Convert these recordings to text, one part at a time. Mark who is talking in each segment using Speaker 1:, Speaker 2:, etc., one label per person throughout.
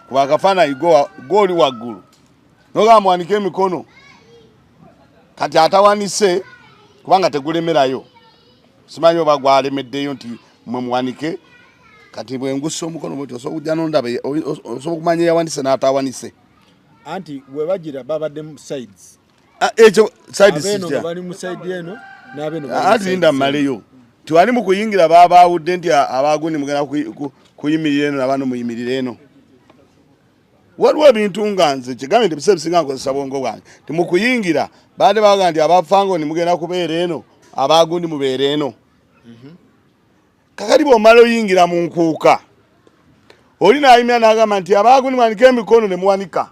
Speaker 1: kuba akafaananyi goli waggulu noga mwanike emikono kati atawanise kubanga tegulemerayo simanyi oba gwalemeddeyo nti mwe muwanike kati bwe ngussa omukono bwoti osobola okujja nondaba osobola okumanya eyawanise n'atawanise
Speaker 2: anti bwe bagira babadde mu sides
Speaker 1: ekyo sides
Speaker 2: abeno bali mu side eno n'abeno
Speaker 1: ati linda mmaleyo tiwali mu kuyingira baabawudde nti abagundi mugenda kuyimirira eno nabano muyimirira eno waliwo ebintu nga nze kigambe nti ebiseera bisinga nkozesa bwongo bwange timukuyingira baade baga nti abafangoni mugenda kubeera eno abagundi mubeera eno kakati bw'omala oyingira mu nkuuka oli naayimira n'agamba nti abagundi mwanike emikono ne muwanika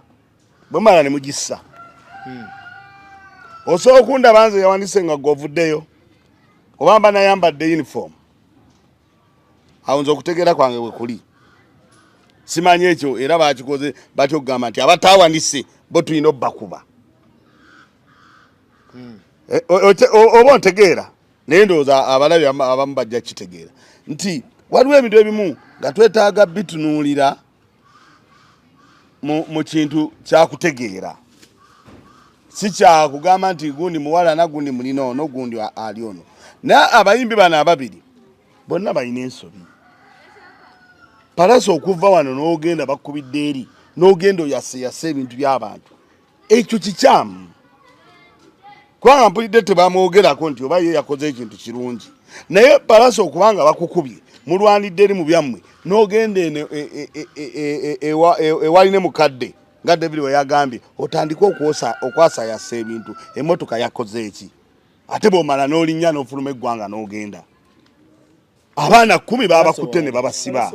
Speaker 1: bwe mala ne mugissa osobola okundaba nze yawanise nga govuddeyo oba mba nayambadde uniform awo nze okutegeera kwange bwe kuli simanyi ekyo era bakikoze bakyokugamba nti abatawanise bo tulina obbakuba oba ontegeera naye ndowooza abalabi abamu bajja kitegeera nti waliwo ebintu ebimu nga twetaaga bitunuulira mu kintu kyakutegeera si kyakugamba nti gundi muwala nagundi mulina ono gundi ali ono naye abayimbi bano ababiri bonna balina ensobi palasa okuva wano n'ogenda bakubidde eri n'ogenda oyaseyase ebintu by'abantu ekyo kikyamu kubanga mpulidde tebamwogerako nti oba ye yakoze ekintu kirungi naye palasa okubanga bakukubye mulwanidde eri mu byammwe n'ogenda ewaline mukadde nga David we yagambye otandika okwasayasa ebintu emmotoka yakoze eki ate bw'omala n'olinnya n'ofuluma eggwanga n'ogenda abaana 10 babakutte ne babasiba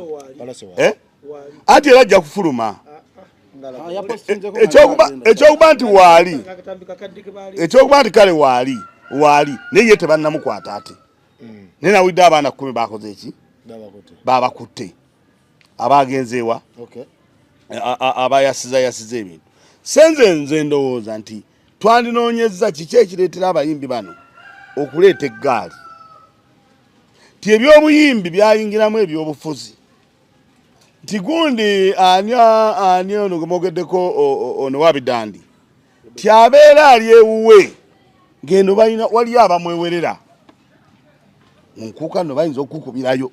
Speaker 1: ati era ajja kufuluma ekyokuba nti waali ekyokuba nti kale waali naye ye tebannamukwata ate naye nawulidde abaana 10 bakoze eki babakutte abagenzeewa abayasiza ebintu senze nze ndowooza nti twandinoonyeza kiki ekireetera abayimbi bano okuleeta eggaali ti ebyobuyimbi byayingiramu ebyobufuzi nti gundi ani ono gemwogeddeko ono wabidandi ti abeera ali ewuwe ngendo waliyo abamwewerera munkuuka no bayinza okukubirayo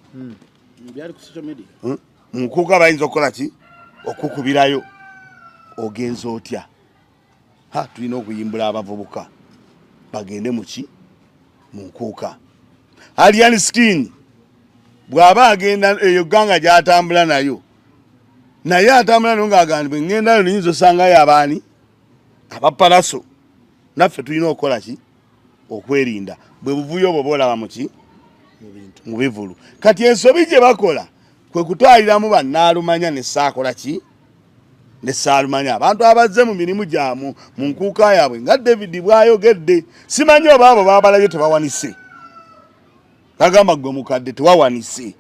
Speaker 1: munkuuka bayinza okukola ki okukubirayo ogenza otya tulina okuyimbula abavubuka bagende muki munkuuka Alian Skin bw'aba agenda eyo ganga gy'atambula nayo naye atambula nayo ng'agambye ngendayo niyinza osangayo abaani abapalaso naffe tulina okukola ki okwerinda bwe buvuyo obwo boolaba muki mu bivulu kati ensobi gye bakola kwe kutwaliramu bannaalumanya ne saakola ki ne saalumanya abantu abazze mu mirimu gyamu mu nkuuka yaabwe nga David bw'ayogedde simanyi oba abo baabalabye tebawanise kagamba gwe mukadde tewawanise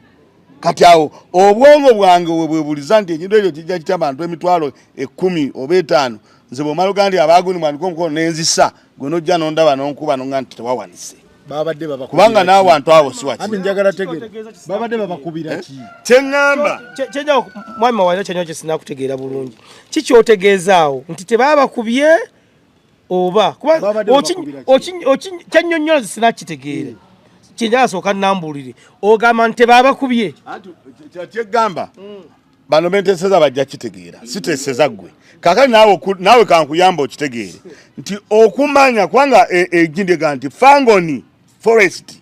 Speaker 1: kati awo obwongo bwange bwebuliza nti ekintu ekyo kijja kitya abantu emitwalo 10 oba 5 nze bw'omala ogamba nti abagundi mwanike omukono nenzisa gwe nojja nondaba n'onkuba nonga nti tewawanise kubanga n'abantu abo siwaki
Speaker 2: njagala tegeera babadde babakubira ki
Speaker 1: kyeŋŋamba
Speaker 3: kyenja mwami mawalira kyenyo kye sinakutegeera bulungi kikyotegeezaawo nti tebabakubye oba kyannyonnyola sinakitegeere kyenjala sooka nnambulire ogamba nti tebabakubye
Speaker 1: kyeggamba bano benteeseza bajja kitegeera siteeseza ggwe kakati naawe kankuyamba okitegeere nti okumanya kubanga egindega nti Fangoni Forest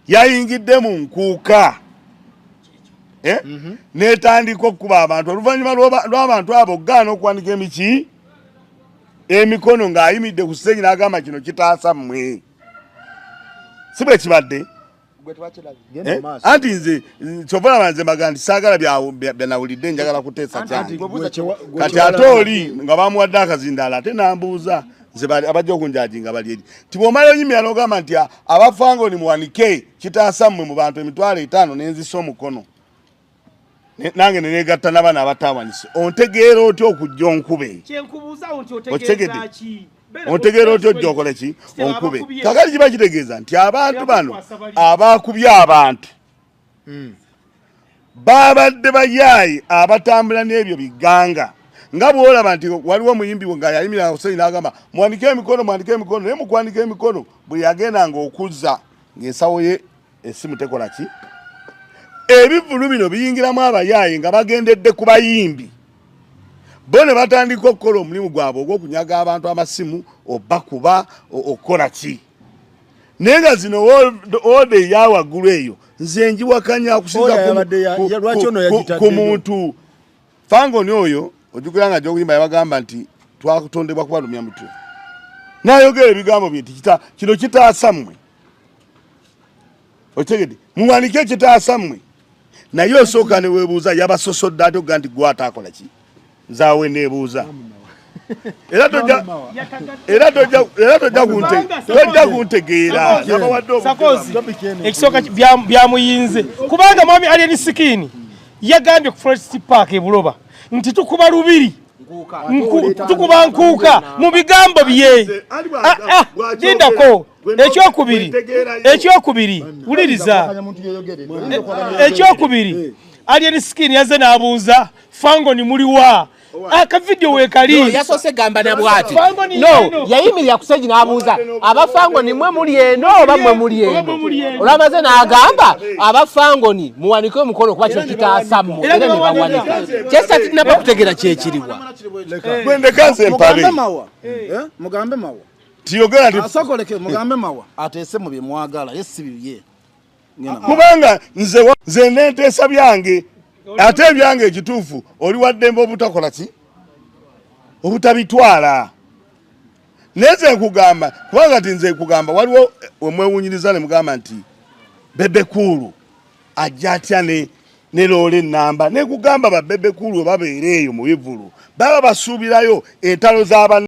Speaker 1: yayingidde mu nkuuka netandika okuba abantu oluvannyuma lw'abantu abo gaana okuwanika emikono ng'ayimidde ku ssenyi n'agamba kino kitaasa mmwe si bwe kibadde anti nze kyovalaba nze mbaga nti saagala byanawulidde njagala kuteesa kyange kati ate oli nga bamuwadde akazindaala ate nambuuza nze abajja okunjajinga bali eri ti bw'omala onyimira n'ogamba nti Abafangoni muwanike kitaasa mmwe mu bantu emitwalo 5 nenzisa omukono nange nenegatta n'abaana abatawanise ontegeera otya okujja onkube ontegeera otya ojja okola ki onkube kakati kiba kitegeeza nti abantu bano abakubye abantu babadde bayayi abatambula n'ebyo biganga nga bwolaba nti waliwo muyimbi nga yayimira Hussein n'agamba mwandike emikono naye mu kwandika emikono bwe yagendanga okuzza ng'ensawo ye essimu tekola ki ebivulu bino biyingiramu abayayi nga bagendedde ku bayimbi bo ne batandika okukola omulimu gwabwe ogw'okunyaga abantu amasimu obakuba okukola ki naye nga zino ode eyawaggulu eyo nze njiwakanya akusinza ku muntu Fangoni oyo ojjukira nga gy'okuyimba yabagamba nti twakutondebwa kubalumya mutwe n'ayogera ebigambo bye nti kino kitaasa mmwe otegedde muwanike kitaasa mmwe naye osooka ne weebuuza yabasosodde ate okuga nti gwe ataakola ki nzaawe neebuuza era tojja kuntegeera
Speaker 3: ekisooka byamuyinze kubanga mwami Alien Skin yagambye ku Forest Park e Buloba nti tukuba lubiri tukuba nkuuka mu bigambo bye lindako ekyokubiri wuliriza ekyokubiri Alien Skin yaze n'abuuza Fangoni muliwa akavideo wekali
Speaker 4: yasose gamba na bwati no yayimirira kuseji n'abuuza abafangoni mwe muli eno oba mwe muli eno olamaze n'agamba abafangoni muwanike omukono kuba kino kitaasammu era ne bawanika kyesa tinaba kutegera kyekiriwa
Speaker 1: gwende kanze mpale
Speaker 2: mugambe mawa
Speaker 1: tiyogera nti
Speaker 2: asokoleke mugambe mawa ateese mu bye mwagala yesi biye
Speaker 1: kubanga nze nenteesa byange ate ebyange ekituufu oli waddembe obutakola ki obutabitwala neze nkugamba kubanga ti nze nkugamba waliwo omwewunyiriza ne mugamba nti Bebe Cool ajja atya ne loole ennamba ne kugamba ba Bebe Cool babeera eyo mu bivulu baba basuubirayo entalo z'aba